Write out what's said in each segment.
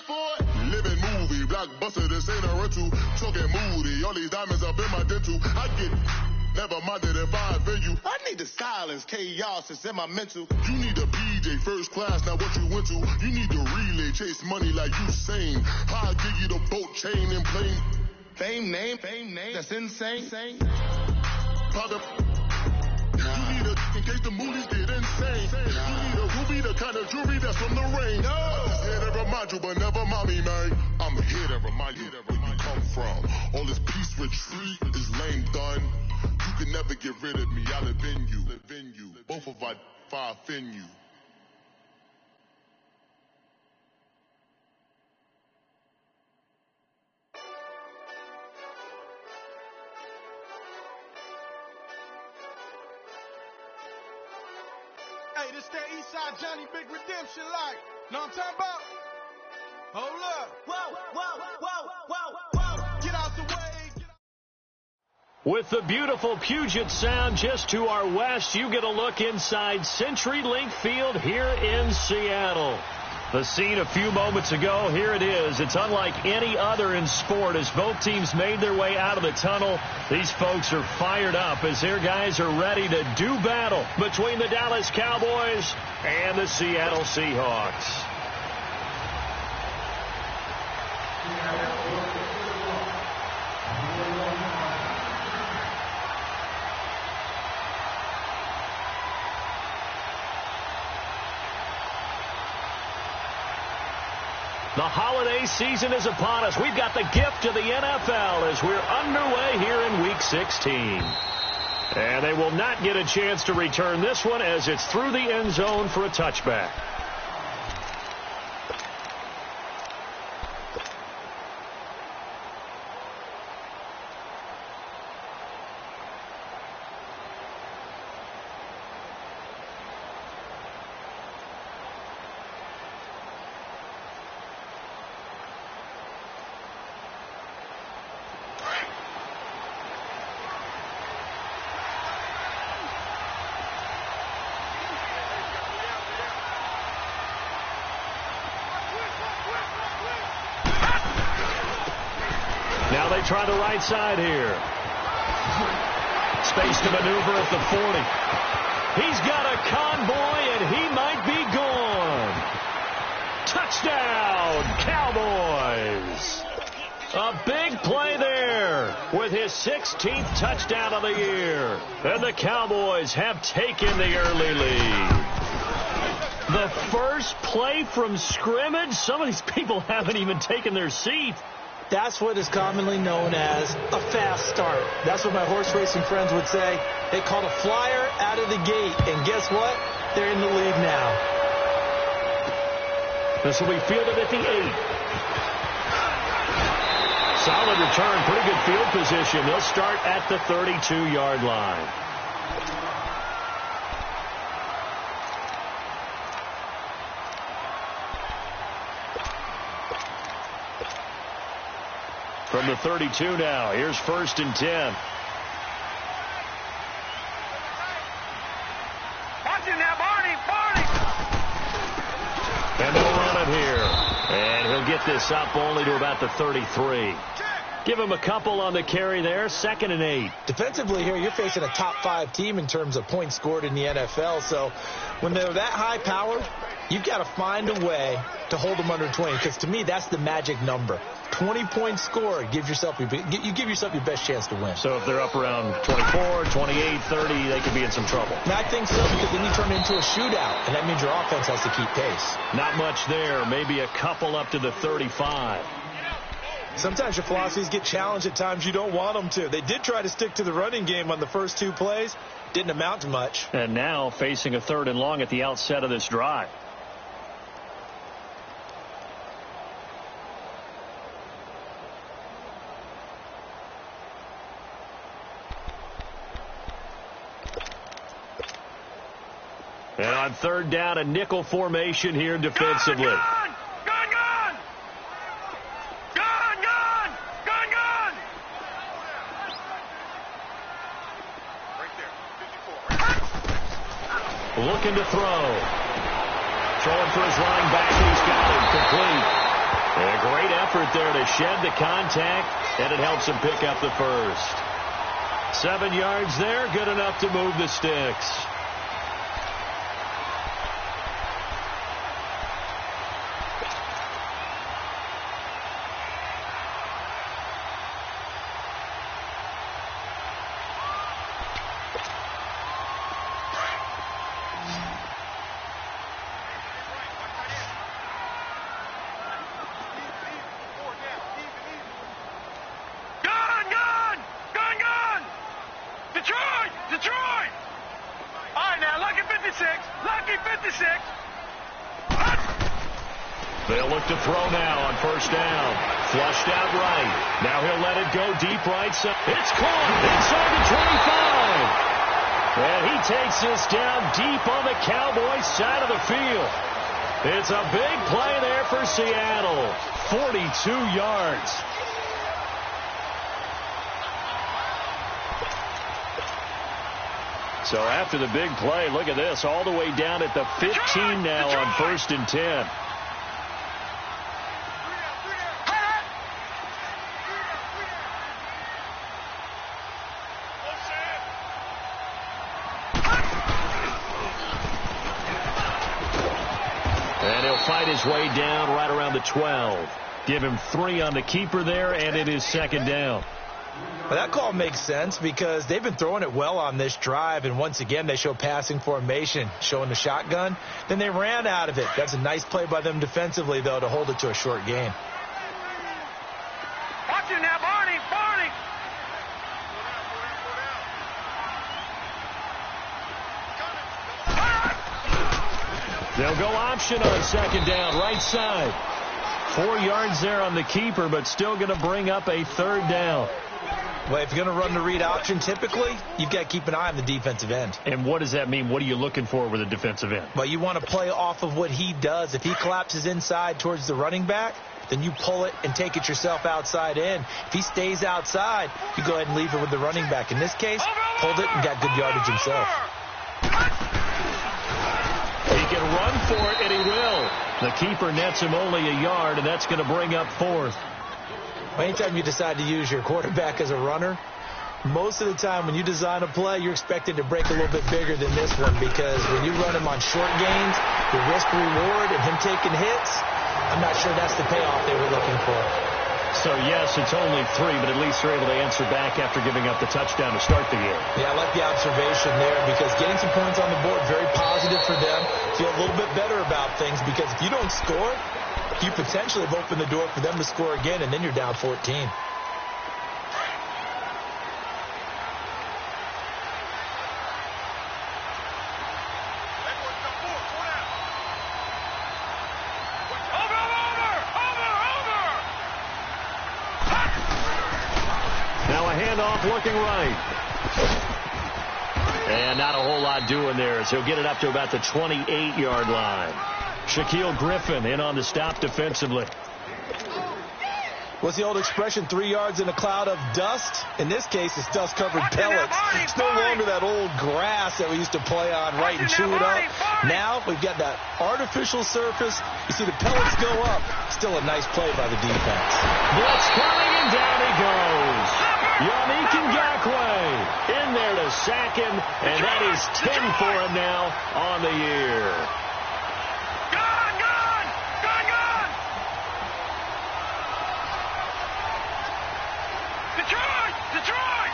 for it. Living movie, blockbuster, this ain't a rental. Talking moody, all these diamonds up in my dental. I get never minded if I offend you. I need the silence, chaos is in my mental. You need a BJ first class, not what you went to. You need the relay, chase money like you sane. I'll give you the boat chain and plane. Fame name, that's insane. Product. You need a in case the movies get insane. You need a ruby, the kind of jewelry that's from the rain. I'm just here to remind you, but never mind me, man. I'm here to remind you where you come from. All this peace retreat is lame done. You can never get rid of me. I live in you. Both of our five in you. Hey, this that Eastside Johnny Big Redemption like. Know what I'm talking about? Hold up. Whoa. Get out the way. With the beautiful Puget Sound just to our west, you get a look inside CenturyLink Field here in Seattle. The scene a few moments ago, here it is. It's unlike any other in sport as both teams made their way out of the tunnel. These folks are fired up as their guys are ready to do battle between the Dallas Cowboys and the Seattle Seahawks. The holiday season is upon us. We've got the gift of the NFL as we're underway here in Week 16. And they will not get a chance to return this one as it's through the end zone for a touchback. Now they try the right side here. Space to maneuver at the 40. He's got a convoy, and he might be gone. Touchdown, Cowboys. A big play there with his 16th touchdown of the year. And the Cowboys have taken the early lead. The first play from scrimmage. Some of these people haven't even taken their seat. That's what is commonly known as a fast start. That's what my horse racing friends would say. They called a flyer out of the gate, and guess what? They're in the lead now. This will be fielded at the 8. Solid return, pretty good field position. They'll start at the 32-yard line. From the 32 now, here's 1st and 10. Watch it now, Barney! And they'll run it here. And he'll get this up only to about the 33. Give him a couple on the carry there, 2nd and 8. Defensively here, you're facing a top 5 team in terms of points scored in the NFL. So when they're that high powered, you've got to find a way to hold them under 20. Because to me, that's the magic number. 20 points scored, you give yourself your best chance to win. So if they're up around 24, 28, 30, they could be in some trouble. And I think so, because then you turn it into a shootout, and that means your offense has to keep pace. Not much there, maybe a couple up to the 35. Sometimes your philosophies get challenged at times you don't want them to. They did try to stick to the running game on the first 2 plays. Didn't amount to much. And now facing a 3rd and long at the outset of this drive. And on 3rd down, a nickel formation here defensively. Gun! Right there, 54. Looking to throw. Throwing for his running back. He's got it complete. effort there to shed the contact, and it helps him pick up the first. 7 yards there, good enough to move the sticks. Detroit! All right, now, lucky 56. Lucky 56. They'll look to throw now on first down. Flushed out right. Now he'll let it go deep right side. It's caught inside the 25. And he takes this down deep on the Cowboys side of the field. It's a big play there for Seattle. 42 yards. So after the big play, look at this, all the way down at the 15 now on 1st and 10. And he'll fight his way down right around the 12. Give him 3 on the keeper there, and it is 2nd down. Well, that call makes sense because they've been throwing it well on this drive, and once again they show passing formation, showing the shotgun. Then they ran out of it. That's a nice play by them defensively, though, to hold it to a short gain. Watch him now, Barney! Barney! They'll go option on 2nd down, right side. 4 yards there on the keeper, but still going to bring up a 3rd down. Well, if you're going to run the read option, typically, you've got to keep an eye on the defensive end. And what does that mean? What are you looking for with a defensive end? Well, you want to play off of what he does. If he collapses inside towards the running back, then you pull it and take it yourself outside in. If he stays outside, you go ahead and leave it with the running back. In this case, pulled it and got good yardage himself. He can run for it, and he will. The keeper nets him only a yard, and that's going to bring up 4th. Anytime you decide to use your quarterback as a runner, most of the time when you design a play, you're expected to break a little bit bigger than this one because when you run him on short gains, the risk-reward and him taking hits, I'm not sure that's the payoff they were looking for. So, yes, it's only 3, but at least they're able to answer back after giving up the touchdown to start the game. Yeah, I like the observation there because getting some points on the board, very positive for them. Feel a little bit better about things because if you don't score, you potentially have opened the door for them to score again, and then you're down 14. Looking right. And not a whole lot doing there as he'll get it up to about the 28-yard line. Shaquille Griffin in on the stop defensively. What's the old expression, 3 yards in a cloud of dust? In this case, it's dust-covered pellets. It's no longer that old grass that we used to play on, right, and chew it up. Now we've got that artificial surface. You see the pellets go up. Still a nice play by the defense. Blitz coming, and down he goes. Yannick Ngakoue in there to sack him, and that is 10 for him now on the year. Detroit!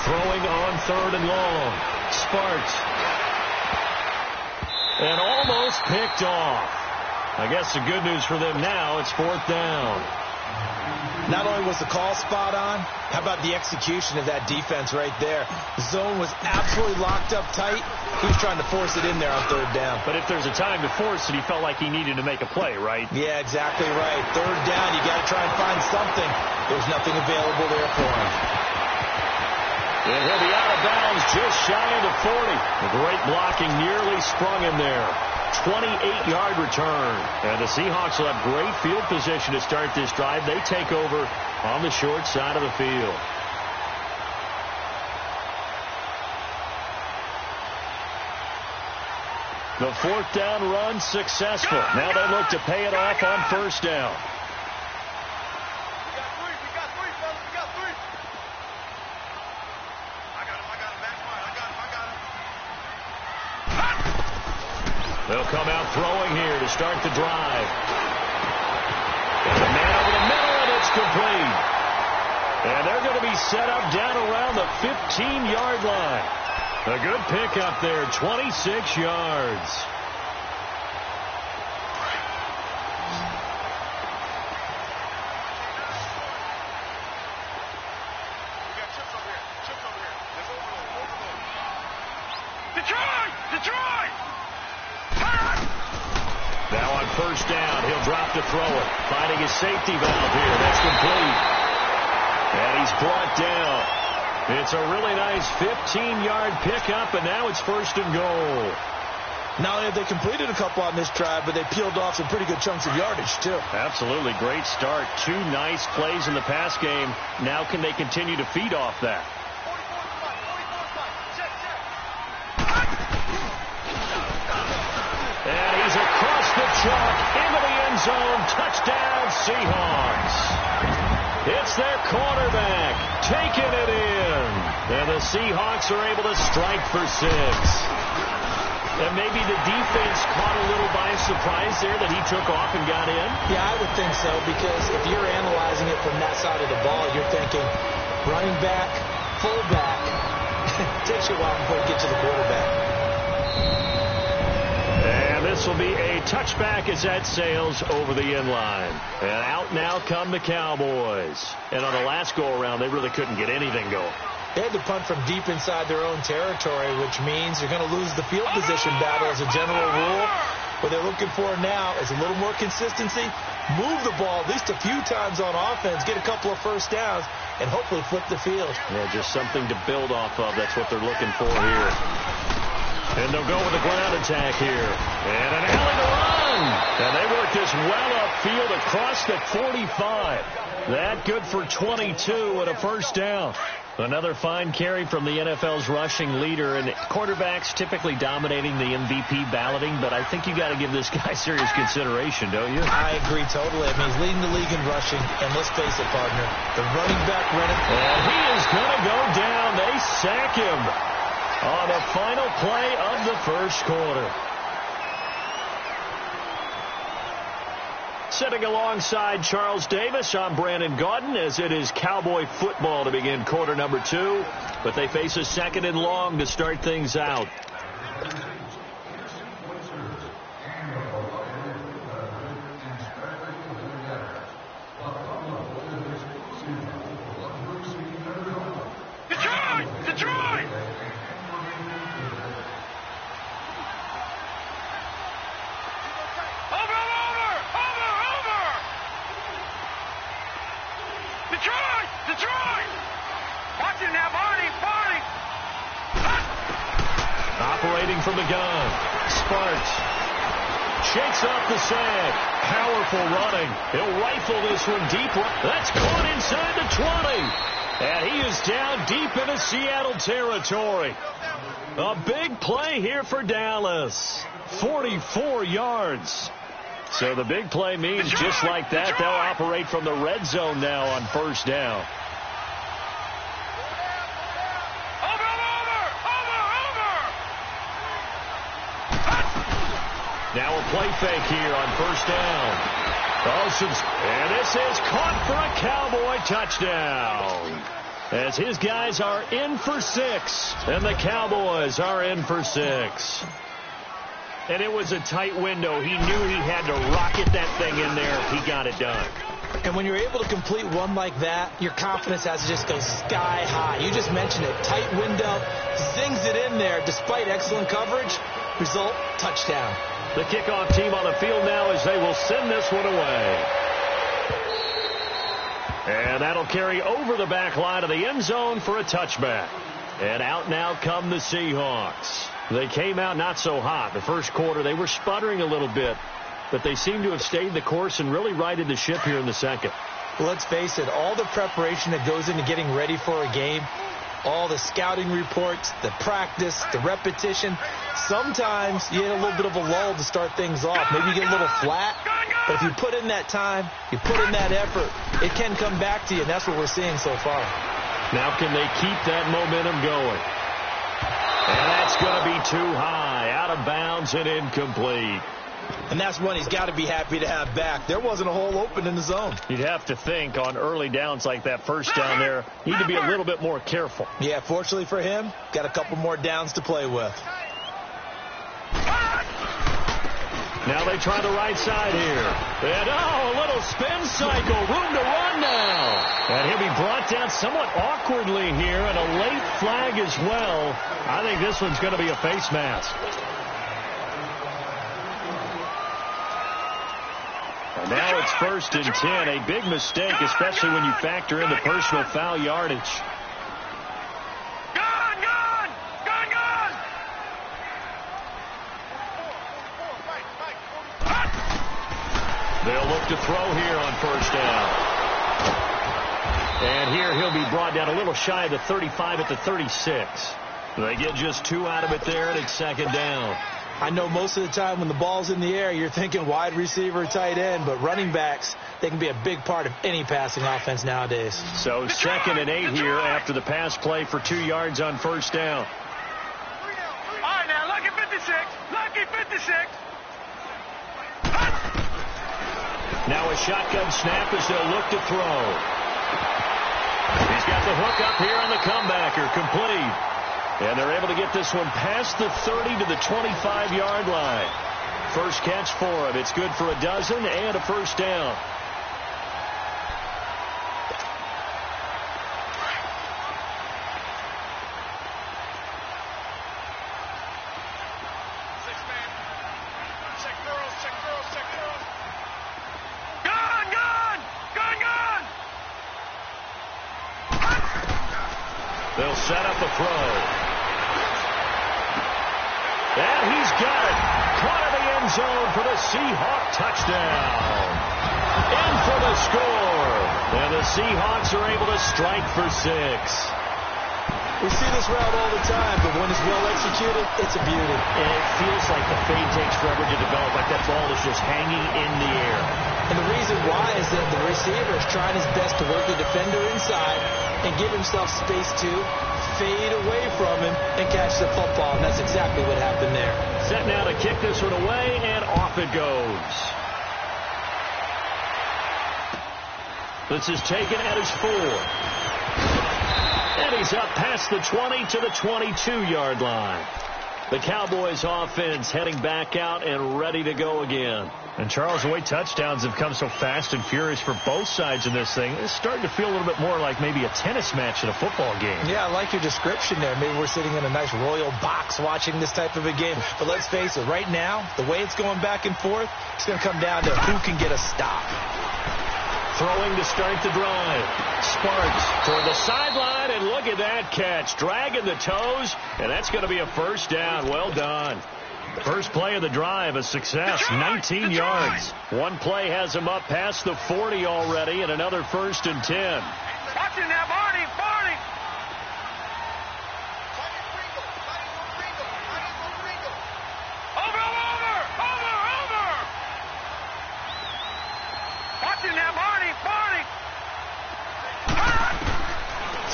Throwing on 3rd and long. Sparks. And almost picked off. I guess the good news for them now, it's 4th down. Not only was the call spot on, how about the execution of that defense right there? The zone was absolutely locked up tight. He was trying to force it in there on 3rd down. But if there's a time to force it, he felt like he needed to make a play, right? Yeah, exactly right. 3rd down, you got to try and find something. There's nothing available there for him. And he'll be out of bounds just shy of the 40. The great blocking nearly sprung him there. 28-yard return. And the Seahawks will have great field position to start this drive. They take over on the short side of the field. The fourth down run successful. Now they look to pay it off on first down. They'll come out throwing here to start the drive. And the man over the middle, and it's complete. And they're going to be set up down around the 15-yard line. A good pickup there, 26 yards. Now on first down, he'll drop to throw it. Finding his safety valve here. That's complete. And he's brought down. It's a really nice 15-yard pickup, and now it's first and goal. Not only have they completed a couple on this drive, but they peeled off some pretty good chunks of yardage, too. Absolutely. Great start. 2 nice plays in the pass game. Now can they continue to feed off that? And he's across the chalk into the end zone. Touchdown, Seahawks. It's their quarterback taking it in. And the Seahawks are able to strike for 6. And maybe the defense caught a little by surprise there that he took off and got in? Yeah, I would think so, because if you're analyzing it from that side of the ball, you're thinking running back, fullback. Takes you a while before you get to the quarterback. And this will be a touchback as that sails over the end line. And out now come the Cowboys. And on the last go-around, they really couldn't get anything going. They had to punt from deep inside their own territory, which means you're going to lose the field position battle as a general rule. What they're looking for now is a little more consistency, move the ball at least a few times on offense, get a couple of first downs, and hopefully flip the field. Yeah, just something to build off of. That's what they're looking for here. And they'll go with a ground attack here. And an alley to run. And they work this well upfield across the 45. That good for 22 and a first down. Another fine carry from the NFL's rushing leader, and quarterbacks typically dominating the MVP balloting, but I think you got to give this guy serious consideration, don't you? I agree totally. I mean, he's leading the league in rushing, and let's face it, partner, the running back running. And he is going to go down. They sack him on the final play of the first quarter. Sitting alongside Charles Davis, I'm Brandon Gaudin, as it is Cowboy football to begin quarter number 2. But they face a second and long to start things out. Detroit! Detroit! Watch it now, Barney! Operating from the gun. Sparks shakes off the sag. Powerful running. He'll rifle this one deep. That's caught inside the 20. And he is down deep into Seattle territory. A big play here for Dallas. 44 yards. So the big play means just like that, they'll operate from the red zone now on first down. Now a play fake here on first down. And this is caught for a Cowboy touchdown. As his guys are in for 6, and the Cowboys are in for 6. And it was a tight window. He knew he had to rocket that thing in there if he got it done. And when you're able to complete one like that, your confidence has to just go sky high. You just mentioned it. Tight window, zings it in there despite excellent coverage. Result, touchdown. The kickoff team on the field now as they will send this one away. And that'll carry over the back line of the end zone for a touchback. And out now come the Seahawks. They came out not so hot. The first quarter, they were sputtering a little bit, but they seem to have stayed the course and really righted the ship here in the second. Well, let's face it, all the preparation that goes into getting ready for a game, all the scouting reports, the practice, the repetition. Sometimes you get a little bit of a lull to start things off. Maybe you get a little flat. But if you put in that time, you put in that effort, it can come back to you, and that's what we're seeing so far. Now can they keep that momentum going? And that's going to be too high, out of bounds and incomplete. And that's one he's got to be happy to have back. There wasn't a hole open in the zone. You'd have to think on early downs like that, first down there, need to be a little bit more careful. Yeah, fortunately for him, got a couple more downs to play with. Now they try the right side here. And, a little spin cycle. Room to run now. And he'll be brought down somewhat awkwardly here, and a late flag as well. I think this one's going to be a face mask. And now it's 1st and 10. A big mistake, especially when you factor in the personal foul yardage. They'll look to throw here on 1st down. And here he'll be brought down a little shy of the 35 at the 36. They get just 2 out of it there, and it's 2nd down. I know most of the time when the ball's in the air, you're thinking wide receiver, tight end, but running backs, they can be a big part of any passing offense nowadays. So 2nd and 8 here after the pass play for 2 yards on 1st down. All right, now, lucky 56. Lucky 56. Now a shotgun snap as they'll look to throw. He's got the hook up here on the comebacker, complete. And they're able to get this one past the 30 to the 25-yard line. First catch for him. It's good for a dozen and a 1st down. They'll set up a throw. And he's got it. Caught in the end zone for the Seahawk touchdown. In for the score. And the Seahawks are able to strike for 6. We see this route all the time, but when it's well executed, it's a beauty. And it feels like the fade takes forever to develop, like that ball is just hanging in the air. And the reason why is that the receiver is trying his best to work the defender inside and give himself space to fade away from him and catch the football. And that's exactly what happened there. Set now to kick this one away, and off it goes. This is taken at his 4. And he's up past the 20 to the 22-yard line. The Cowboys offense heading back out and ready to go again. And Charles, the way touchdowns have come so fast and furious for both sides in this thing, it's starting to feel a little bit more like maybe a tennis match in a football game. Yeah, I like your description there. Maybe we're sitting in a nice royal box watching this type of a game. But let's face it, right now, the way it's going back and forth, it's going to come down to who can get a stop. Throwing to start the drive. Sparks toward the sideline, and look at that catch. Dragging the toes, and that's going to be a 1st down. Well done. First play of the drive, a success, 19 yards. One play has him up past the 40 already, and another 1st and 10. Watching now, Barney.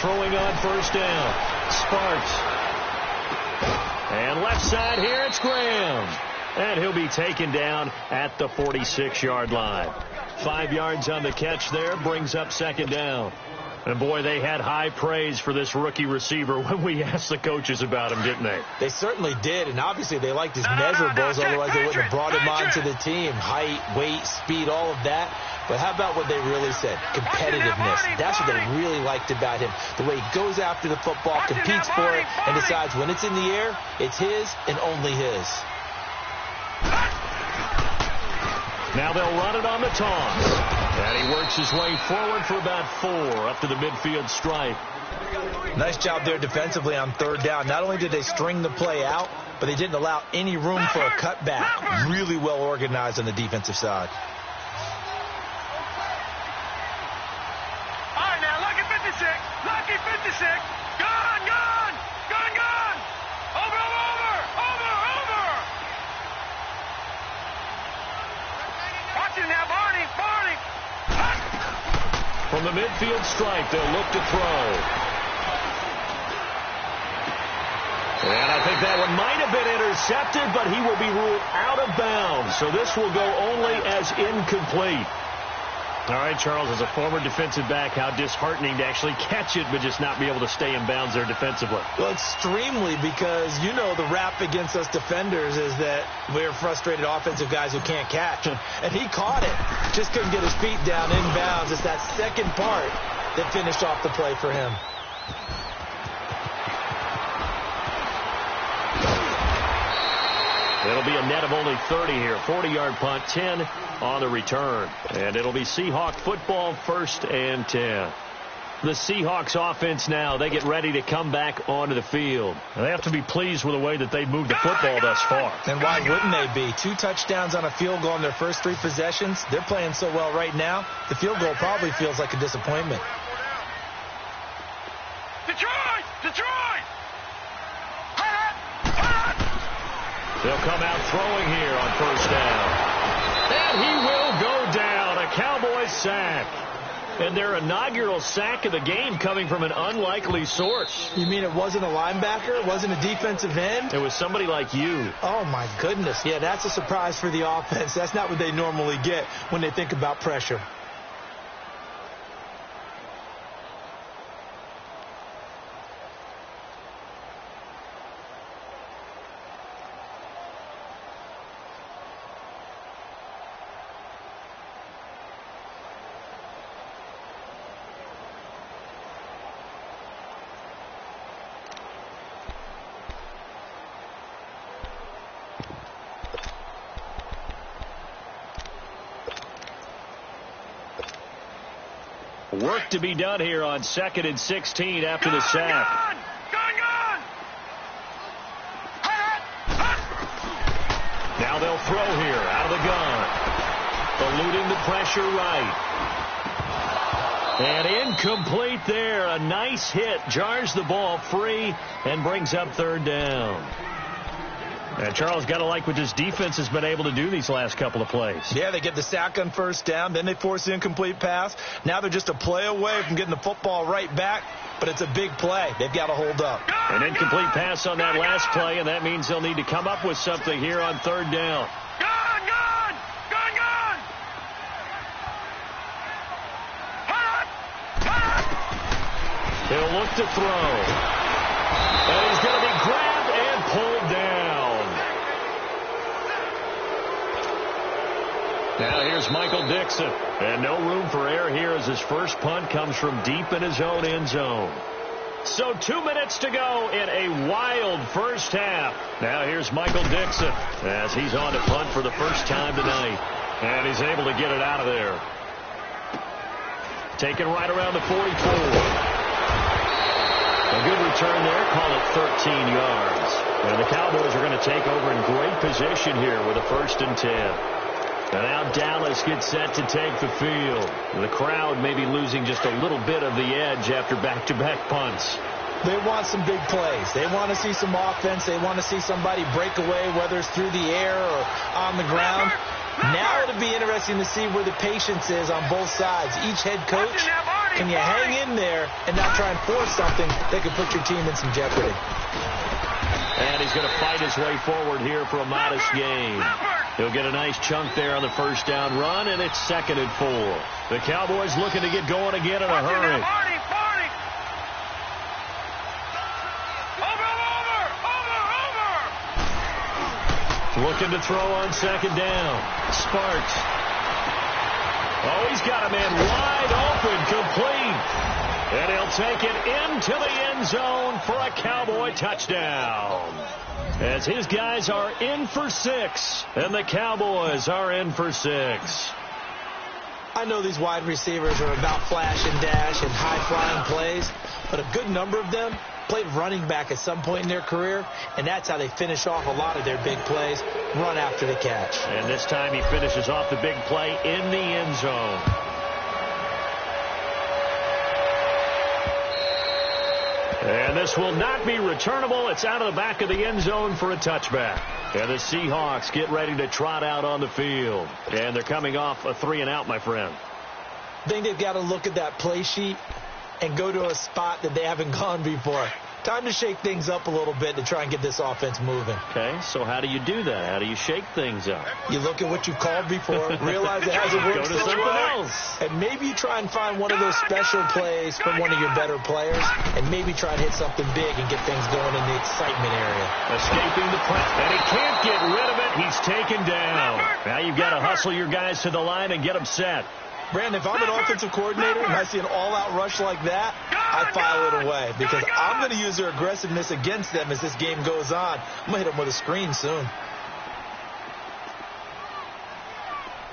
Throwing on 1st down. Sparks. And left side here, it's Graham. And he'll be taken down at the 46-yard line. 5 yards on the catch there, brings up 2nd down. And, boy, they had high praise for this rookie receiver when we asked the coaches about him, didn't they? They certainly did, and obviously they liked his measurables, otherwise they wouldn't have brought him onto the team. Height, weight, speed, all of that. But how about what they really said? Competitiveness. That's what they really liked about him. The way he goes after the football, competes for it, and decides when it's in the air, it's his and only his. Now they'll run it on the toss. And he works his way forward for about 4 up to the midfield stripe. Nice job there defensively on 3rd down. Not only did they string the play out, but they didn't allow any room for a cutback. Really well organized on the defensive side. All right, now, lucky 56. Lucky 56. Gone. Watch it now, Barney. Barney. From the midfield stripe, they'll look to throw. And I think that one might have been intercepted, but he will be ruled out of bounds. So this will go only as incomplete. All right, Charles, as a former defensive back, how disheartening to actually catch it, but just not be able to stay in bounds there defensively. Well, extremely, because you know the rap against us defenders is that we're frustrated offensive guys who can't catch. And he caught it. Just couldn't get his feet down in bounds. It's that second part that finished off the play for him. It'll be a net of only 30 here. 40-yard punt, 10 on the return. And it'll be Seahawk football, 1st and 10. The Seahawks offense now, they get ready to come back onto the field. They have to be pleased with the way that they've moved the football thus far. And why wouldn't they be? 2 touchdowns on a field goal in their first 3 possessions. They're playing so well right now, the field goal probably feels like a disappointment. Detroit! Detroit! They'll come out throwing here on 1st down. And he will go down. A Cowboys sack. And their inaugural sack of the game coming from an unlikely source. You mean it wasn't a linebacker? It wasn't a defensive end? It was somebody like you. Oh, my goodness. Yeah, that's a surprise for the offense. That's not what they normally get when they think about pressure. Work to be done here on 2nd and 16 after the sack. Now they'll throw here out of the gun. Eluding the pressure right. And incomplete there. A nice hit. Jars the ball free and brings up 3rd down. And Charles, got to like what this defense has been able to do these last couple of plays. Yeah, they get the sack on 1st down. Then they force the incomplete pass. Now they're just a play away from getting the football right back. But it's a big play. They've got to hold up. An incomplete pass on that last play, and that means they'll need to come up with something here on 3rd down. He'll look to throw. And he's going to be grabbed and pulled down. Now here's Michael Dixon. And no room for error here as his first punt comes from deep in his own end zone. So 2 minutes to go in a wild first half. Now here's Michael Dixon as he's on to punt for the first time tonight. And he's able to get it out of there. Taken right around the 44. A good return there, call it 13 yards. And the Cowboys are going to take over in great position here with a 1st and 10. And now Dallas gets set to take the field. The crowd may be losing just a little bit of the edge after back-to-back punts. They want some big plays. They want to see some offense. They want to see somebody break away, whether it's through the air or on the ground. Now it'll be interesting to see where the patience is on both sides. Each head coach, can you hang in there and not try and force something that could put your team in some jeopardy? And he's going to fight his way forward here for a modest gain. He'll get a nice chunk there on the 1st down run, and it's 2nd and 4. The Cowboys looking to get going again in a hurry. Looking to throw on 2nd down. Sparks. Oh, he's got a man wide open, complete. And he'll take it into the end zone for a Cowboy touchdown. As his guys are in for 6, and the Cowboys are in for 6. I know these wide receivers are about flash and dash and high-flying plays, but a good number of them played running back at some point in their career, and that's how they finish off a lot of their big plays, run after the catch. And this time he finishes off the big play in the end zone. And this will not be returnable. It's out of the back of the end zone for a touchback. And the Seahawks get ready to trot out on the field. And they're coming off a 3-and-out, my friend. I think they've got to look at that play sheet and go to a spot that they haven't gone before. Time to shake things up a little bit to try and get this offense moving. Okay, so how do you do that? How do you shake things up? You look at what you've called before, realize it hasn't worked so well, else. and maybe you try and find one of those special plays from one of your better players, and maybe try and hit something big and get things going in the excitement area. Escaping the press, and he can't get rid of it. He's taken down. Now you've got to hustle your guys to the line and get them set. Brandon, if I'm an offensive coordinator and I see an all-out rush like that, I file it away because I'm going to use their aggressiveness against them as this game goes on. I'm going to hit them with a screen soon.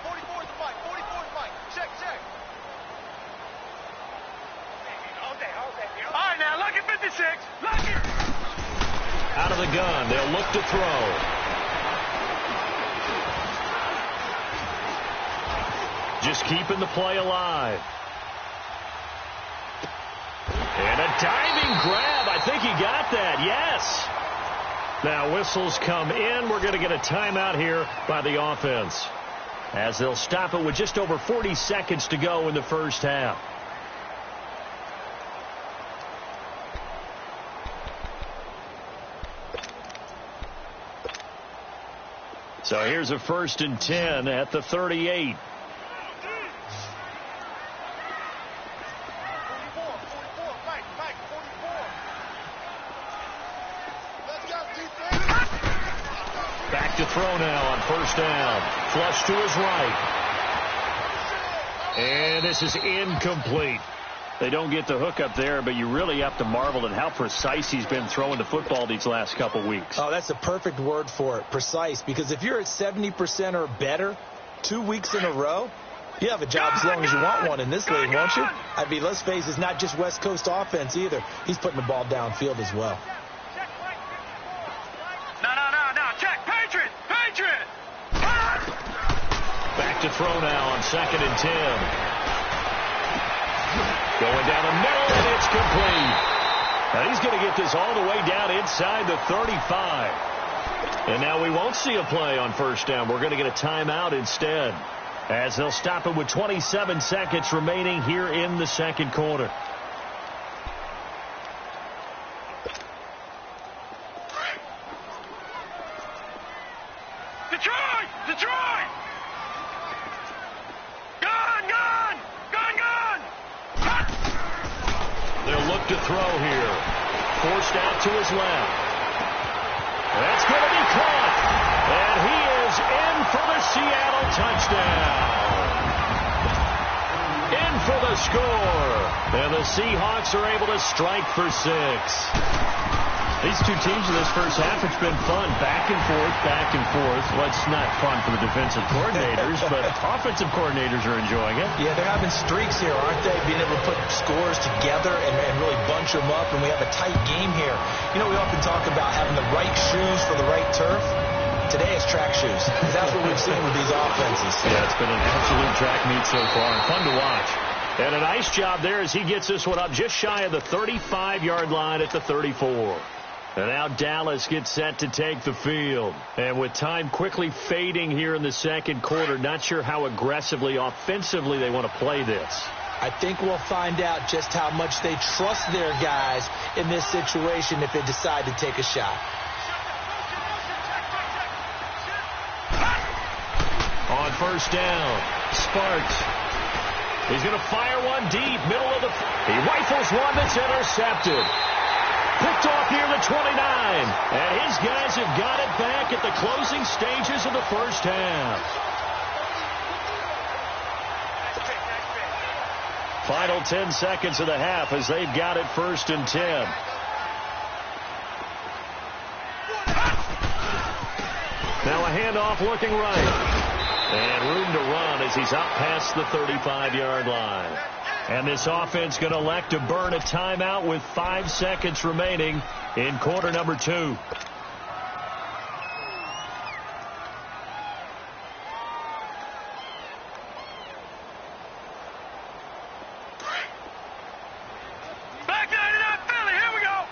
44's Mike. 44's Mike. Check. All right, now, look at 56. Look it. Out of the gun, they'll look to throw. Just keeping the play alive. And a diving grab. I think he got that. Yes. Now whistles come in. We're going to get a timeout here by the offense, as they'll stop it with just over 40 seconds to go in the first half. So here's a 1st and 10 at the 38. Back to throw now on 1st down. Flush to his right. And this is incomplete. They don't get the hook up there, but you really have to marvel at how precise he's been throwing the football these last couple weeks. Oh, that's a perfect word for it, precise, because if you're at 70% or better 2 weeks in a row, you have a job as long as you want one in this league, won't you? I mean, let's face it, it's not just West Coast offense either. He's putting the ball downfield as well. Back to throw now on 2nd and 10. Going down the middle, and it's complete. Now he's going to get this all the way down inside the 35. And now we won't see a play on 1st down. We're going to get a timeout instead, as they'll stop it with 27 seconds remaining here in the 2nd quarter. Detroit! Gun! They'll look to throw here. Forced out to his left. That's going to be caught. And he is in for the Seattle touchdown. In for the score. And the Seahawks are able to strike for 6. These two teams in this first half, it's been fun. Back and forth. Well, it's not fun for the defensive coordinators, but offensive coordinators are enjoying it. Yeah, they're having streaks here, aren't they? Being able to put scores together and really bunch them up, and we have a tight game here. You know, we often talk about having the right shoes for the right turf. Today it's track shoes. That's what we've seen with these offenses. Yeah, it's been an absolute track meet so far, and fun to watch. And a nice job there as he gets this one up just shy of the 35-yard line at the 34. And now Dallas gets set to take the field. And with time quickly fading here in the 2nd quarter, not sure how aggressively, offensively they want to play this. I think we'll find out just how much they trust their guys in this situation if they decide to take a shot. On 1st down, Sparks. He's going to fire one deep, middle of the... He rifles one that's intercepted. Picked off near the 29. And his guys have got it back at the closing stages of the first half. Final 10 seconds of the half as they've got it 1st and 10. Now a handoff looking right. And room to run as he's out past the 35-yard line. And this offense going to elect to burn a timeout with 5 seconds remaining in quarter number 2. Back 99 Philly, here we go.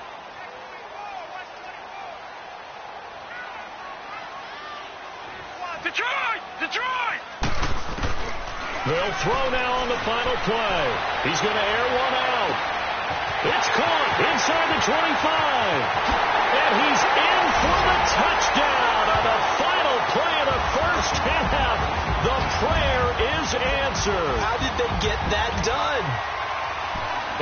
They'll throw now on the final play. He's going to air one out. It's caught inside the 25. And he's in for the touchdown on the final play of the first half. The prayer is answered. How did they get that done?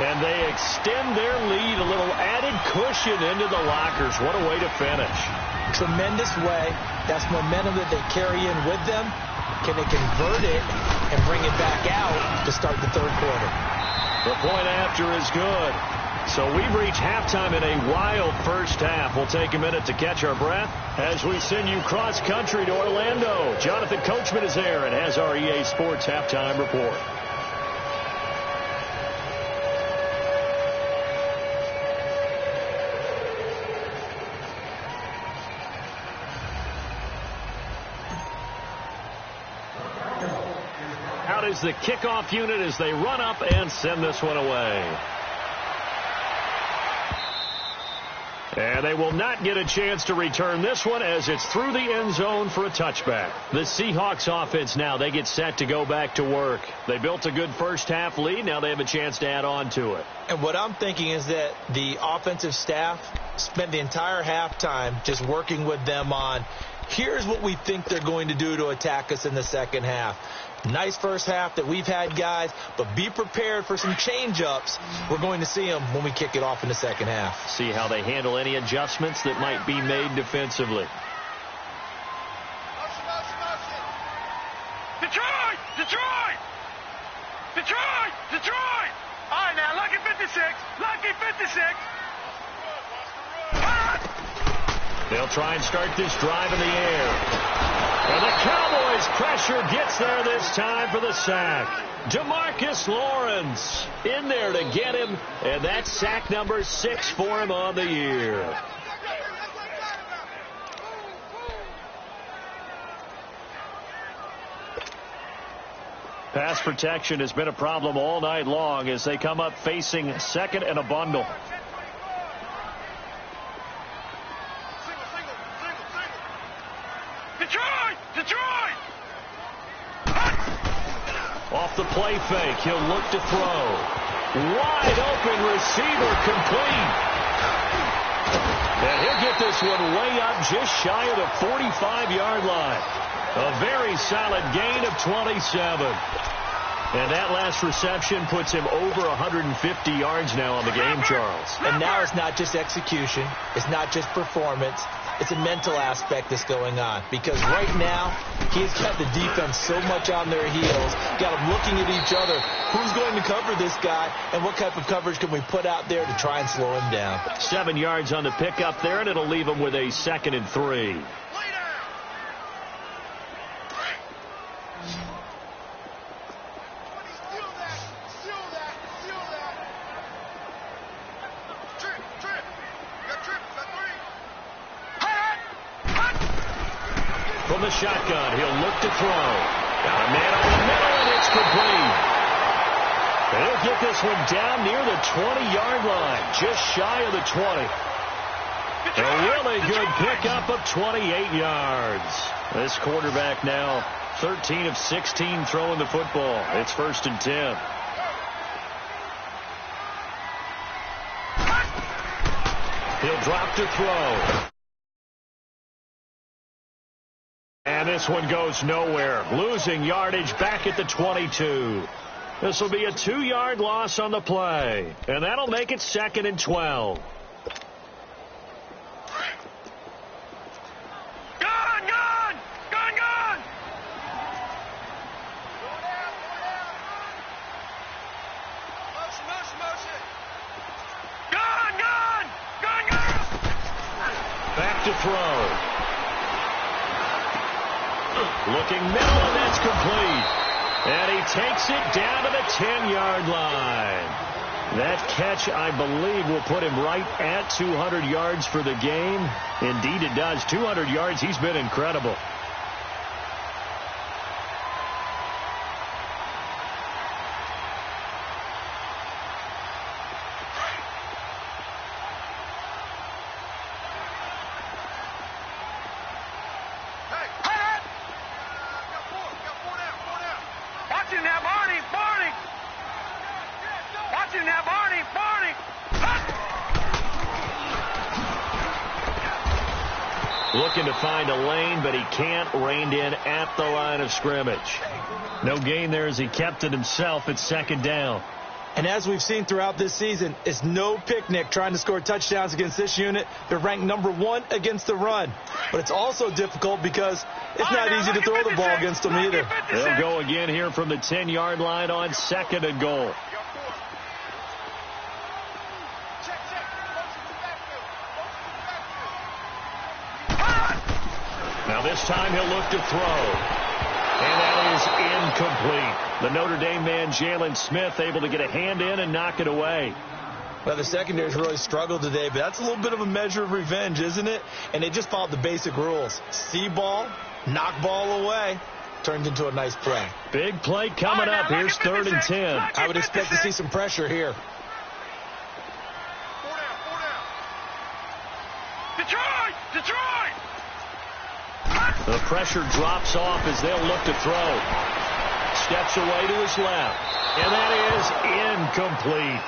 And they extend their lead, a little added cushion into the lockers. What a way to finish. Tremendous way. That's momentum that they carry in with them. Can they convert it and bring it back out to start the third quarter? The point after is good. So we've reached halftime in a wild first half. We'll take a minute to catch our breath as we send you cross-country to Orlando. Jonathan Coachman is there and has our EA Sports halftime report. Out is the kickoff unit as they run up and send this one away. And they will not get a chance to return this one as it's through the end zone for a touchback. The Seahawks offense now, they get set to go back to work. They built a good first half lead. Now they have a chance to add on to it. And what I'm thinking is that the offensive staff spent the entire halftime just working with them on, here's what we think they're going to do to attack us in the second half. Nice first half that we've had, guys, but be prepared for some change-ups. We're going to see them when we kick it off in the second half. See how they handle any adjustments that might be made defensively. Detroit! Detroit! Detroit! Detroit! All right, now, lucky 56. Lucky 56. They'll try and start this drive in the air. And the Cowboys' pressure gets there this time for the sack. DeMarcus Lawrence in there to get him, and that's sack number 6 for him on the year. Pass protection has been a problem all night long as they come up facing second and a bundle. Detroit! Detroit! Off the play fake, he'll look to throw. Wide open receiver complete. And he'll get this one way up just shy of the 45-yard line. A very solid gain of 27. And that last reception puts him over 150 yards now on the game, Charles. And now it's not just execution. It's not just performance. It's a mental aspect that's going on. Because right now, he's got the defense so much on their heels. Got them looking at each other. Who's going to cover this guy? And what type of coverage can we put out there to try and slow him down? 7 yards on the pickup there, and it'll leave him with a 2nd and 3. From the shotgun, he'll look to throw. Got a man on the middle, and it's complete. He'll get this one down near the 20-yard line, just shy of the 20. A really good pickup of 28 yards. This quarterback now 13 of 16 throwing the football. It's 1st and 10. He'll drop to throw. And this one goes nowhere. Losing yardage back at the 22. This will be a 2-yard loss on the play. And that'll make it 2nd and 12. Gone! Gone! Gone! Gone! Motion, motion, motion! Gone! Gone! Gone! Gone! Back to throw. Looking middle, and that's complete. And he takes it down to the 10-yard line. That catch, I believe, will put him right at 200 yards for the game. Indeed, it does. 200 yards. He's been incredible. Watch it now, Barney! Barney! Looking to find a lane, but he can't. Reined in at the line of scrimmage. No gain there as he kept it himself at second down. And as we've seen throughout this season, it's no picnic trying to score touchdowns against this unit. They're ranked #1 against the run. But it's also difficult because it's not easy to throw the ball against them either. They'll go again here from the 10-yard line on 2nd and goal. Now this time he'll look to throw. And that is incomplete. The Notre Dame man, Jalen Smith, able to get a hand in and knock it away. Well, the secondary's really struggled today, but that's a little bit of a measure of revenge, isn't it? And they just followed the basic rules. See ball, knock ball away. Turned into a nice play. Big play coming up. Here's 3rd and 10. I would expect to see some pressure here. Detroit! Detroit! The pressure drops off as they'll look to throw. Steps away to his left. And that is incomplete.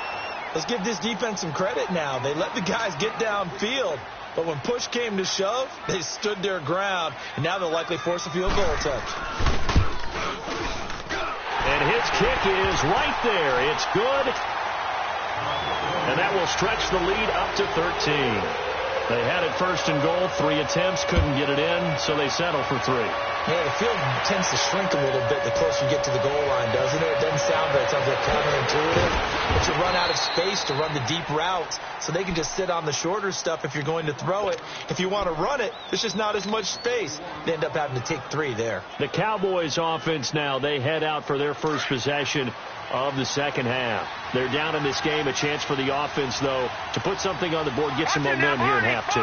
Let's give this defense some credit now. They let the guys get downfield. But when push came to shove, they stood their ground. And now they'll likely force a field goal attempt. And his kick is right there. It's good. And that will stretch the lead up to 13. They had it 1st and goal, 3 attempts, couldn't get it in, so they settle for 3. Yeah, the field tends to shrink a little bit the closer you get to the goal line, doesn't it? It doesn't sound very, it sounds like counterintuitive. But you run out of space to run the deep routes, so they can just sit on the shorter stuff if you're going to throw it. If you want to run it, there's just not as much space. They end up having to take 3 there. The Cowboys offense now, they head out for their first possession of the second half. They're down in this game. A chance for the offense, though, to put something on the board, get some momentum here in half 2.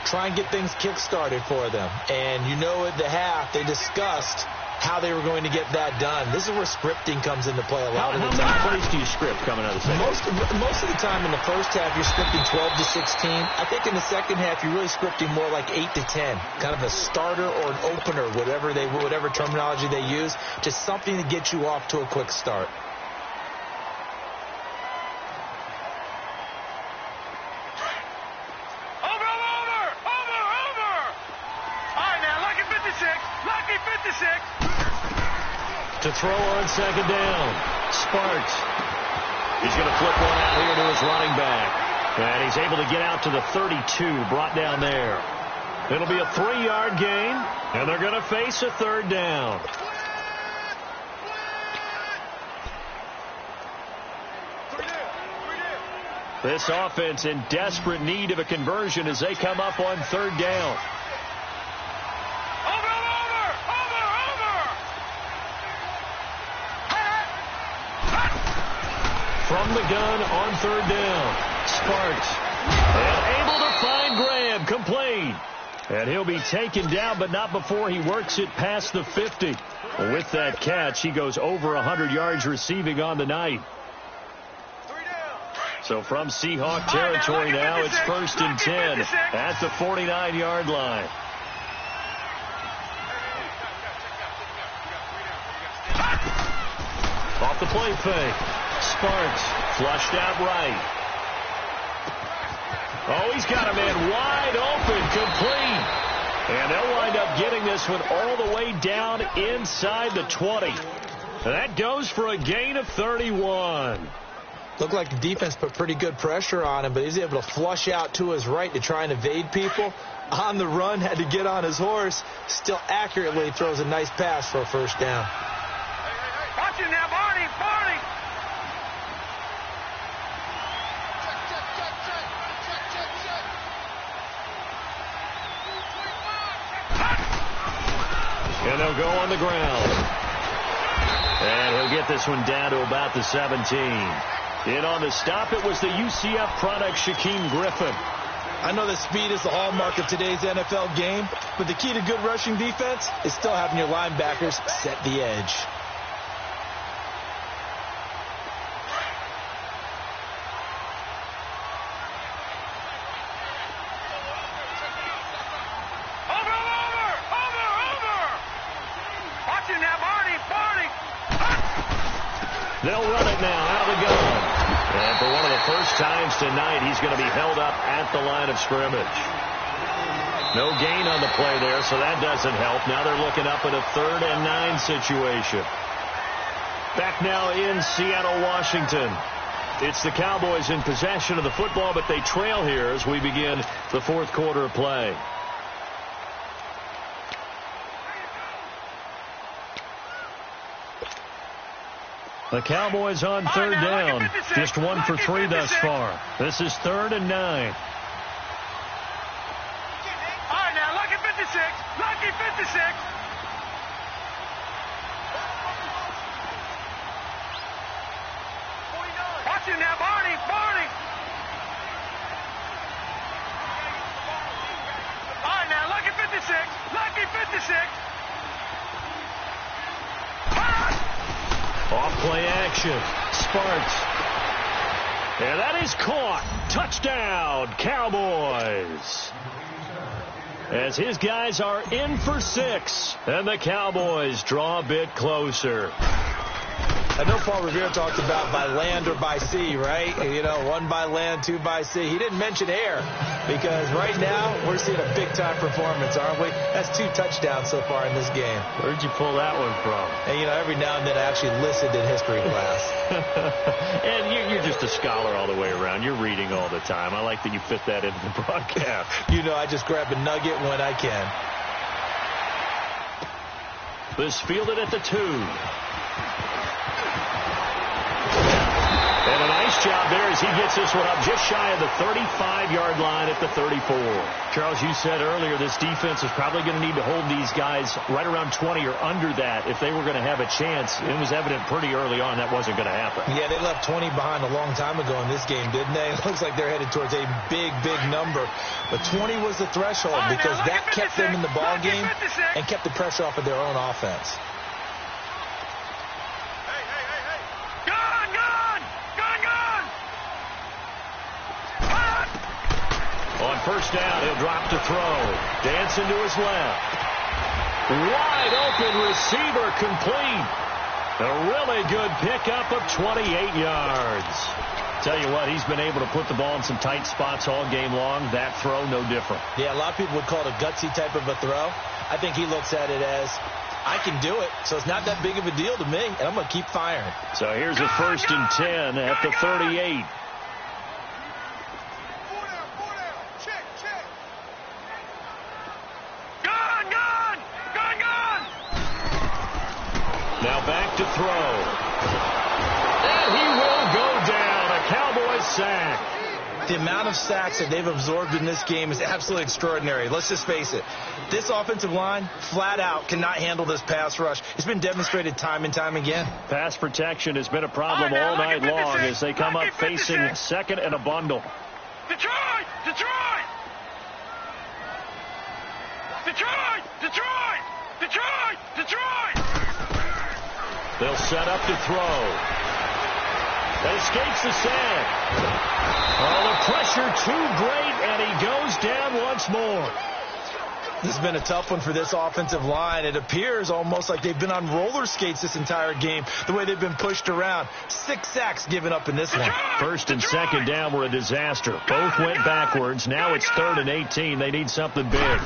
Try and get things kick-started for them. And you know at the half, they discussed how they were going to get that done. This is where scripting comes into play a lot of the time. How many plays do you script coming out of the second half? Most of the time in the first half, you're scripting 12 to 16. I think in the second half, you're really scripting more like 8 to 10. Kind of a starter or an opener, whatever terminology they use. Just something to get you off to a quick start. To throw on second down. Sparks. He's going to flip one out here to his running back. And he's able to get out to the 32, brought down there. It'll be a 3-yard gain, and they're going to face a 3rd down. This offense in desperate need of a conversion as they come up on 3rd down. From the gun on 3rd down. Sparks. And able to find Graham. Complete. And he'll be taken down, but not before he works it past the 50. With that catch, he goes over 100 yards receiving on the night. So from Seahawk territory now, it's 1st and 10 at the 49-yard line. Off the play fake. Sparks flushed out right. Oh, he's got a man wide open, complete. And they'll wind up getting this one all the way down inside the 20. That goes for a gain of 31. Looked like the defense put pretty good pressure on him, but he's able to flush out to his right to try and evade people. On the run, had to get on his horse. Still accurately throws a nice pass for a 1st down. Watch it now, Barney! Barney! And they'll go on the ground. And he'll get this one down to about the 17. In on the stop, it was the UCF product, Shaquem Griffin. I know that speed is the hallmark of today's NFL game, but the key to good rushing defense is still having your linebackers set the edge. Watch it now, Barney! Barney! They'll run it now out of the gun. And for one of the first times tonight, he's going to be held up at the line of scrimmage. No gain on the play there, so that doesn't help. Now they're looking up at a 3rd and 9 situation. Back now in Seattle, Washington. It's the Cowboys in possession of the football, but they trail here as we begin the 4th quarter of play. The Cowboys on 3rd down. Just 1 for 3 thus far. This is 3rd and 9. All right, now, lucky 56. Lucky 56. Watch him now, Barney. Barney. All right, now, lucky 56. Lucky 56. Off-play action. Sparks. And that is caught. Touchdown, Cowboys. As his guys are in for 6. And the Cowboys draw a bit closer. I know Paul Revere talked about by land or by sea, right? You know, 1 by land, 2 by sea. He didn't mention air because right now we're seeing a big-time performance, aren't we? That's 2 touchdowns so far in this game. Where'd you pull that one from? And, you know, every now and then I actually listened in history class. And you're just a scholar all the way around. You're reading all the time. I like that you fit that into the broadcast. You know, I just grab a nugget when I can. This fielded at the 2. And a nice job there as he gets this one up just shy of the 35-yard line at the 34. Charles, you said earlier this defense is probably going to need to hold these guys right around 20 or under that if they were going to have a chance. It was evident pretty early on that wasn't going to happen. Yeah, they left 20 behind a long time ago in this game, didn't they? It looks like they're headed towards a big, big number. But 20 was the threshold because that kept them in the ball game and kept the pressure off of their own offense. On 1st down, he'll drop to throw. Dancing to his left. Wide open receiver complete. A really good pickup of 28 yards. Tell you what, he's been able to put the ball in some tight spots all game long. That throw, no different. Yeah, a lot of people would call it a gutsy type of a throw. I think he looks at it as, I can do it, so it's not that big of a deal to me, and I'm going to keep firing. So here's a 1st and 10 at the 38. Now back to throw. And he will go down. A Cowboys sack. The amount of sacks that they've absorbed in this game is absolutely extraordinary. Let's just face it. This offensive line, flat out, cannot handle this pass rush. It's been demonstrated time and time again. Pass protection has been a problem all night long as they come up facing 2nd and a bundle. Detroit! Detroit! Detroit! Detroit! Detroit! Detroit! They'll set up to throw. That escapes the sack. Oh, the pressure too great, and he goes down once more. This has been a tough one for this offensive line. It appears almost like they've been on roller skates this entire game, the way they've been pushed around. 6 sacks given up in this one. 1st and 2nd down were a disaster. Both went backwards. Now it's 3rd and 18. They need something big.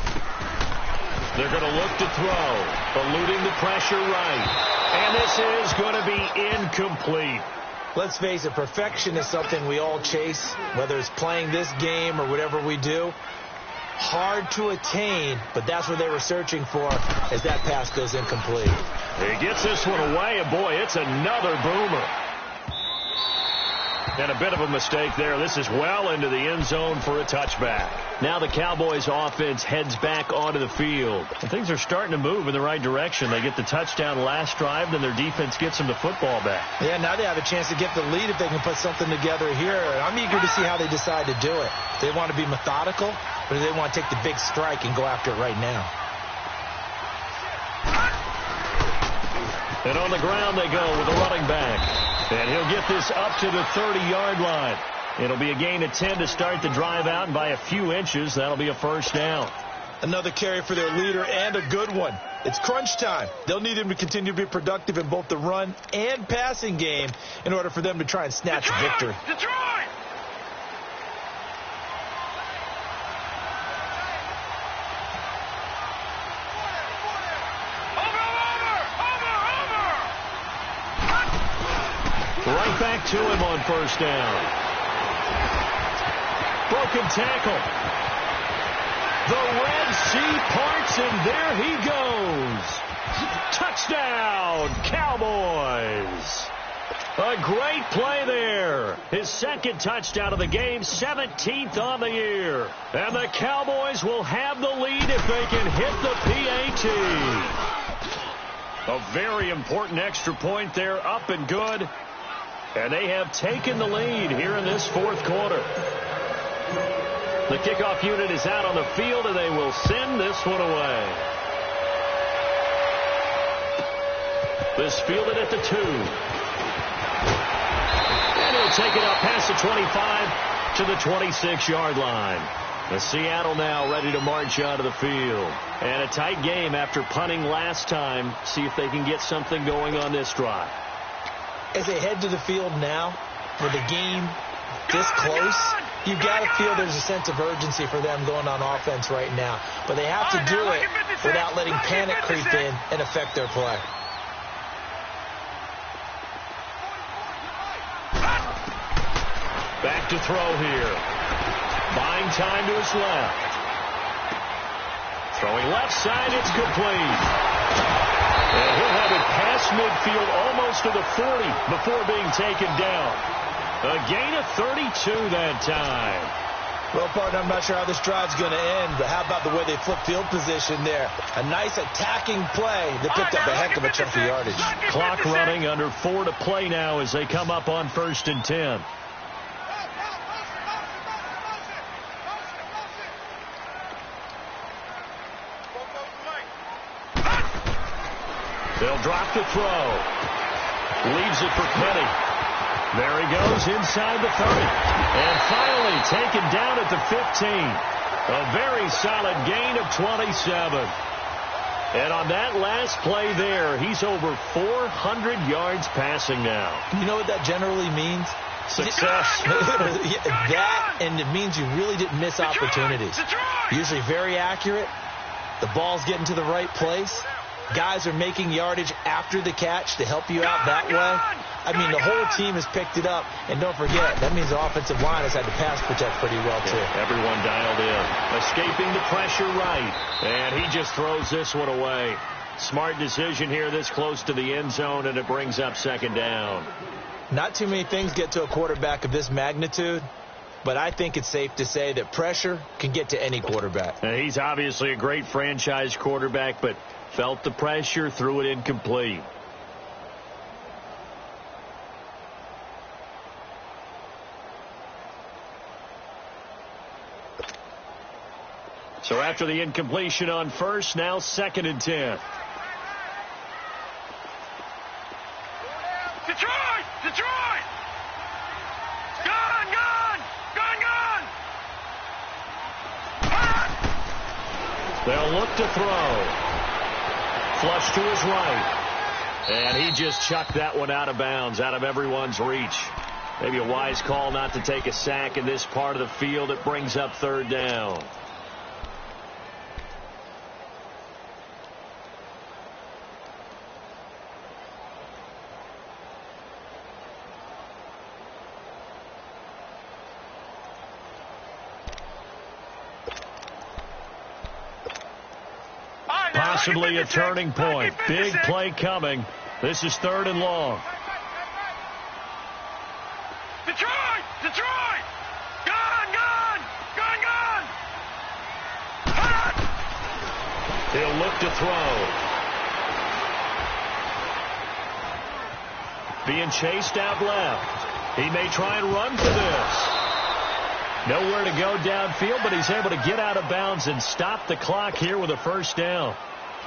They're going to look to throw, eluding the pressure right. And this is going to be incomplete. Let's face it, perfection is something we all chase, whether it's playing this game or whatever we do. Hard to attain, but that's what they were searching for as that pass goes incomplete. He gets this one away, and boy, it's another boomer. And a bit of a mistake there. This is well into the end zone for a touchback. Now the Cowboys offense heads back onto the field. And things are starting to move in the right direction. They get the touchdown last drive, then their defense gets them the football back. Yeah, now they have a chance to get the lead if they can put something together here. I'm eager to see how they decide to do it. They want to be methodical, or do they want to take the big strike and go after it right now? And on the ground they go with the running back. And he'll get this up to the 30-yard line. It'll be a gain of 10 to start the drive out, and by a few inches, that'll be a 1st down. Another carry for their leader, and a good one. It's crunch time. They'll need him to continue to be productive in both the run and passing game in order for them to try and snatch victory. Detroit! Right back to him on first down. Broken tackle. The Red Sea parts, and there he goes. Touchdown, Cowboys. A great play there. His second touchdown of the game, 17th on the year. And the Cowboys will have the lead if they can hit the PAT. A very important extra point there, up and good. And they have taken the lead here in this fourth quarter. The kickoff unit is out on the field, and they will send this one away. This fielded at the 2. And he'll take it up past the 25 to the 26-yard line. The Seattle now ready to march out of the field. And a tight game after punting last time. See if they can get something going on this drive. As they head to the field now, with the game this close, you've got to feel there's a sense of urgency for them going on offense right now. But they have to do it without letting panic creep in and affect their play. Back to throw here. Buying time to his left. Throwing left side, it's complete. And he'll have it past midfield almost to the 40 before being taken down. A gain of 32 that time. Well, partner, I'm not sure how this drive's going to end, but how about the way they flip field position there? A nice attacking play that picked up a heck of a chunk of yardage. Clock running, under 4 to play now as they come up on 1st and 10. They'll drop the throw. Leaves it for Penny. There he goes inside the 30. And finally taken down at the 15. A very solid gain of 27. And on that last play there, he's over 400 yards passing now. You know what that generally means? Success. That, and it means you really didn't miss opportunities. Usually very accurate. The ball's getting to the right place. Guys are making yardage after the catch to help you out that way. I mean, the whole team has picked it up. And don't forget, that means the offensive line has had to pass protect pretty well, too. Yeah, everyone dialed in. Escaping the pressure right. And he just throws this one away. Smart decision here this close to the end zone, and it brings up 2nd down. Not too many things get to a quarterback of this magnitude, but I think it's safe to say that pressure can get to any quarterback. And he's obviously a great franchise quarterback, but felt the pressure, threw it incomplete. So after the incompletion on 1st, now 2nd and 10. Detroit! Detroit! Gone! Gone! Gone! Gone! They'll look to throw. Flush to his right. And he just chucked that one out of bounds, out of everyone's reach. Maybe a wise call not to take a sack in this part of the field. It brings up 3rd down. Possibly a turning point. Big play coming. This is 3rd and long. Detroit! Detroit! Gone! Gone! Gone! Gone! He'll look to throw. Being chased out left. He may try and run for this. Nowhere to go downfield, but he's able to get out of bounds and stop the clock here with a 1st down.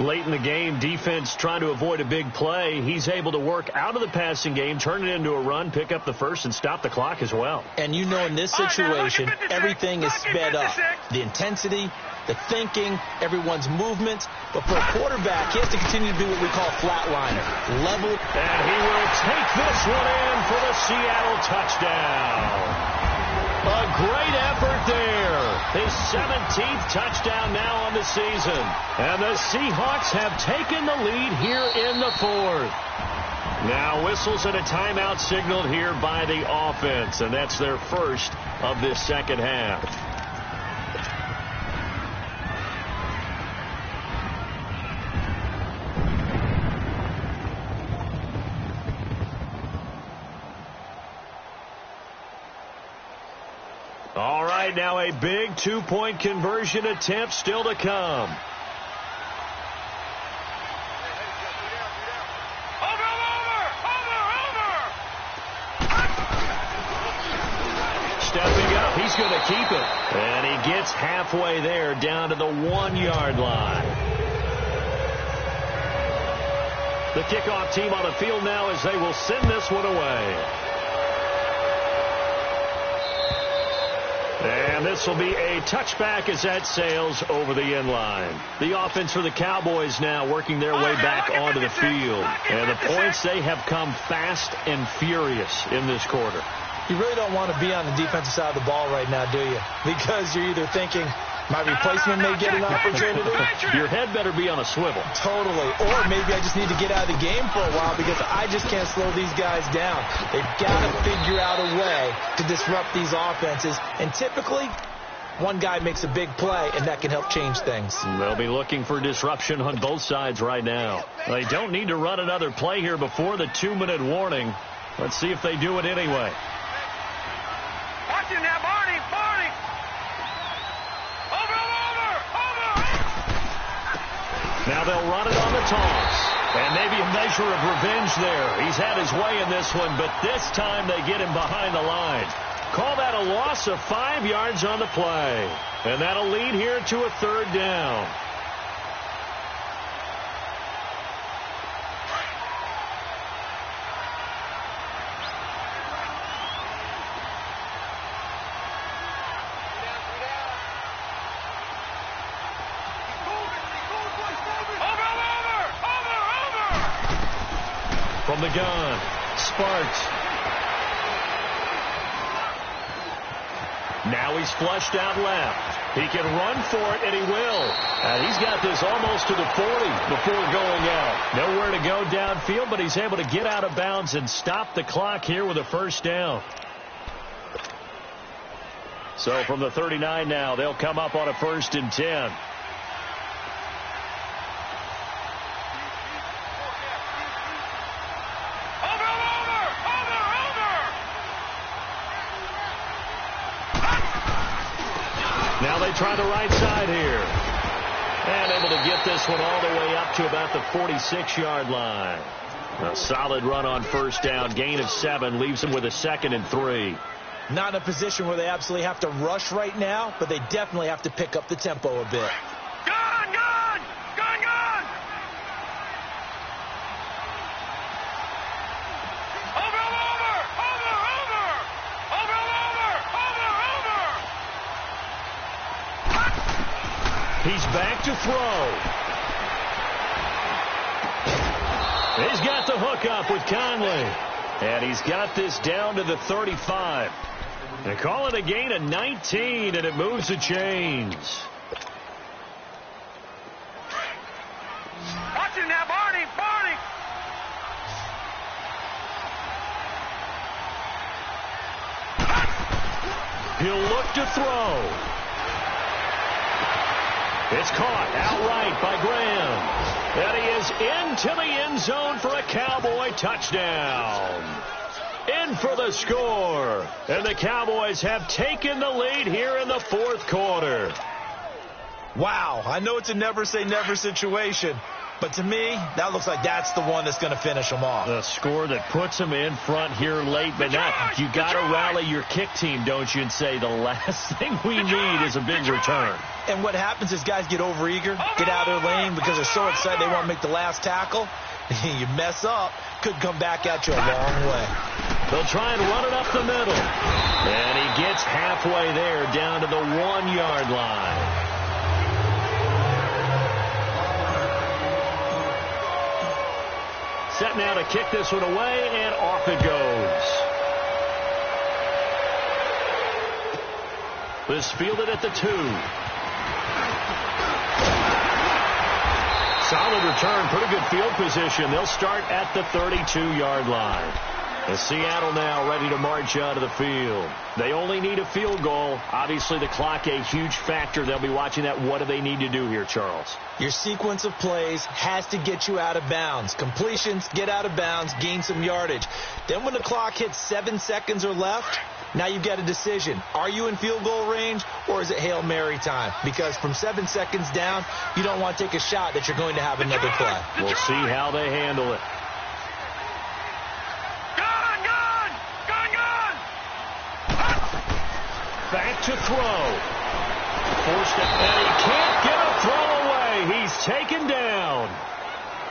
Late in the game, defense trying to avoid a big play. He's able to work out of the passing game, turn it into a run, pick up the first, and stop the clock as well. And you know in this situation, everything is sped up. The intensity, the thinking, everyone's movement. But for a quarterback, he has to continue to do what we call flatliner. Level. And he will take this one in for the Seattle touchdown. A great effort there. His 17th touchdown now on the season. And the Seahawks have taken the lead here in the fourth. Now whistles and a timeout signaled here by the offense. And that's their first of this second half. All right, now a big two-point conversion attempt still to come. Stepping up, he's going to keep it. And he gets halfway there, down to the 1-yard line. The kickoff team on the field now as they will send this one away. And this will be a touchback as that sails over the end line. The offense for the Cowboys now working their way back onto the field. And the points, they have come fast and furious in this quarter. You really don't want to be on the defensive side of the ball right now, do you? Because you're either thinking, my replacement may get an opportunity. Your head better be on a swivel. Totally. Or maybe I just need to get out of the game for a while because I just can't slow these guys down. They've got to figure out a way to disrupt these offenses. And typically, one guy makes a big play, and that can help change things. They'll be looking for disruption on both sides right now. They don't need to run another play here before the 2-minute warning. Let's see if they do it anyway. Watch him now, Barney. Now they'll run it on the toss. And maybe a measure of revenge there. He's had his way in this one, but this time they get him behind the line. Call that a loss of 5 yards on the play. And that'll lead here to a third down. From the gun, Sparks. Now he's flushed out left. He can run for it, and he will. And he's got this almost to the 40 before going out. Nowhere to go downfield, but he's able to get out of bounds and stop the clock here with a first down. So from the 39 now, they'll come up on a 1st and 10. Now they try the right side here. And able to get this one all the way up to about the 46-yard line. A solid run on first down. Gain of 7 leaves them with a 2nd and 3. Not in a position where they absolutely have to rush right now, but they definitely have to pick up the tempo a bit. Gun! Gun! Gun! Gun! Over! Over! Over! Over! Over! Over! Over! He's back to throw. He's got the hook up with Conley. And he's got this down to the 35. They call it a gain of 19, and it moves the chains. Watch him now, Barney! Barney! He'll look to throw. It's caught outright by Graham. And he is into the end zone for a Cowboy touchdown. In for the score. And the Cowboys have taken the lead here in the fourth quarter. Wow, I know it's a never say never situation, But to me, that looks like that's the one that's going to finish them off. The score that puts them in front here late. But now you got to rally your kick team, don't you, and say the last thing we need is a big return. And what happens is guys get overeager, get out of their lane because they're so excited they want to make the last tackle. You mess up, could come back at you a long way. They'll try and run it up the middle. And he gets halfway there, down to the 1-yard line. Set now to kick this one away, and off it goes. This fielded at the 2. Solid return, pretty good field position. They'll start at the 32-yard line. And Seattle now ready to march out of the field. They only need a field goal. Obviously, the clock a huge factor. They'll be watching that. What do they need to do here, Charles? Your sequence of plays has to get you out of bounds. Completions, get out of bounds, gain some yardage. Then when the clock hits 7 seconds or left, now you've got a decision. Are you in field goal range, or is it Hail Mary time? Because from 7 seconds down, you don't want to take a shot that you're going to have another play. We'll see how they handle it. Back to throw. Forced it, and he can't get a throw away. He's taken down.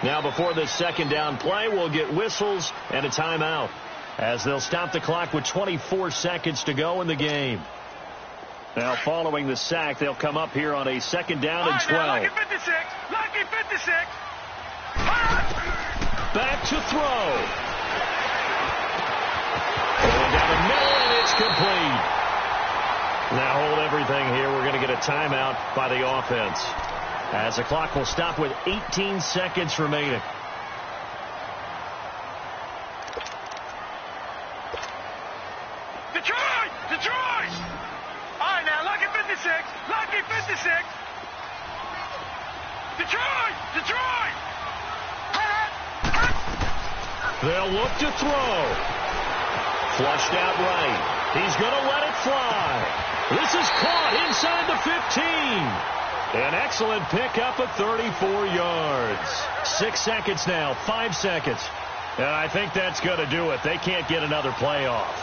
Now before this second down play, we'll get whistles and a timeout, as they'll stop the clock with 24 seconds to go in the game. Now following the sack, they'll come up here on a second down and 12. Lucky 56. Lucky 56. Back to throw. Going down the middle, and it's complete. Now hold everything here. We're going to get a timeout by the offense, as the clock will stop with 18 seconds remaining. Detroit! Detroit! All right, now, lucky 56. Lucky 56. Detroit! Detroit! They'll look to throw. Flushed out right. He's going to let it fly. This is caught inside the 15. An excellent pickup of 34 yards. 6 seconds now, 5 seconds. And I think that's going to do it. They can't get another play off.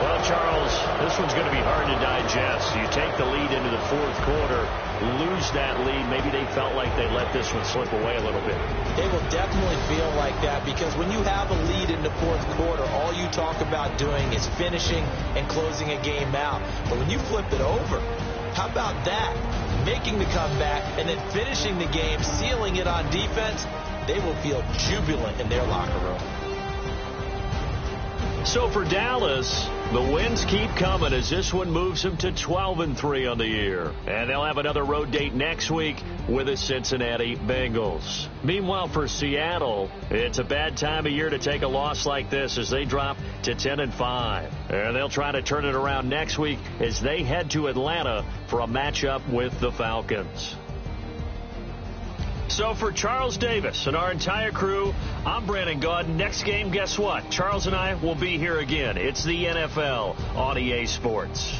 Well, Charles, this one's going to be hard to digest. You take the lead into the fourth quarter, lose that lead. Maybe they felt like they let this one slip away a little bit. They will definitely feel like that, because when you have a lead in the fourth quarter, all you talk about doing is finishing and closing a game out. But when you flip it over, how about that? Making the comeback and then finishing the game, sealing it on defense, they will feel jubilant in their locker room. So for Dallas, the wins keep coming as this one moves them to 12-3 on the year. And they'll have another road date next week with the Cincinnati Bengals. Meanwhile, for Seattle, it's a bad time of year to take a loss like this as they drop to 10-5. And they'll try to turn it around next week as they head to Atlanta for a matchup with the Falcons. So for Charles Davis and our entire crew, I'm Brandon Gaudin. Next game, guess what? Charles and I will be here again. It's the NFL on EA Sports.